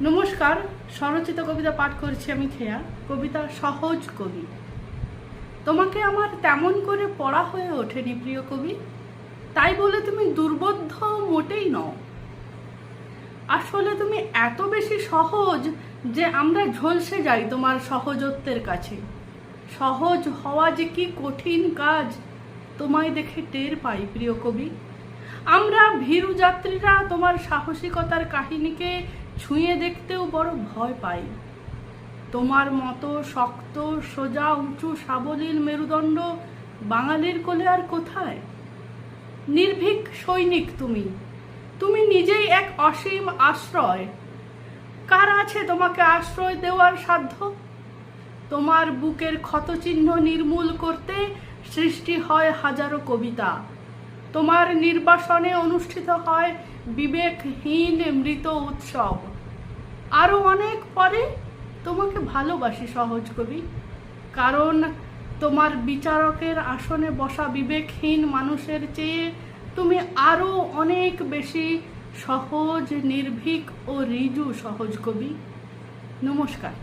নমস্কার, স্বরচিত কবিতা পাঠ করছি আমি খেয়া। কবিতা সহজ কবি। তোমাকে আমার তেমন করে পড়া হয়ে ওঠেনি প্রিয় কবি, তাই বলে তুমি দুর্বোধ্য মোটেই নও। আসলে তুমি এত বেশি সহজ যে আমরা ঝলসে যাই তোমার সহজত্বের কাছে। সহজ হওয়া যে কি কঠিন কাজ তোমায় দেখে টের পাই প্রিয় কবি। আমরা ভীরু যাত্রীরা তোমার সাহসিকতার কাহিনীকে ছুঁয়ে দেখতেও বড় ভয় পাই। তোমার মতো শক্ত সোজা উঁচু সাবলীল মেরুদণ্ড বাঙালির কোলে আর কোথায়? নির্ভীক সৈনিক তুমি, তুমি নিজেই এক অসীম আশ্রয়। কার আছে তোমাকে আশ্রয় দেওয়ার সাধ্য? তোমার বুকের ক্ষতচিহ্ন নির্মূল করতে সৃষ্টি হয় হাজারো কবিতা। তোমার নির্বাসনে অনুষ্ঠিত হয় বিবেকহীন মৃত উৎসব। আরও অনেক পরে তোমাকে ভালোবাসি সহজ কবি, কারণ তোমার বিচারকের আসনে বসা বিবেকহীন মানুষের চেয়ে তুমি আরও অনেক বেশি সহজ, নির্ভীক ও ঋজু সহজ কবি। নমস্কার।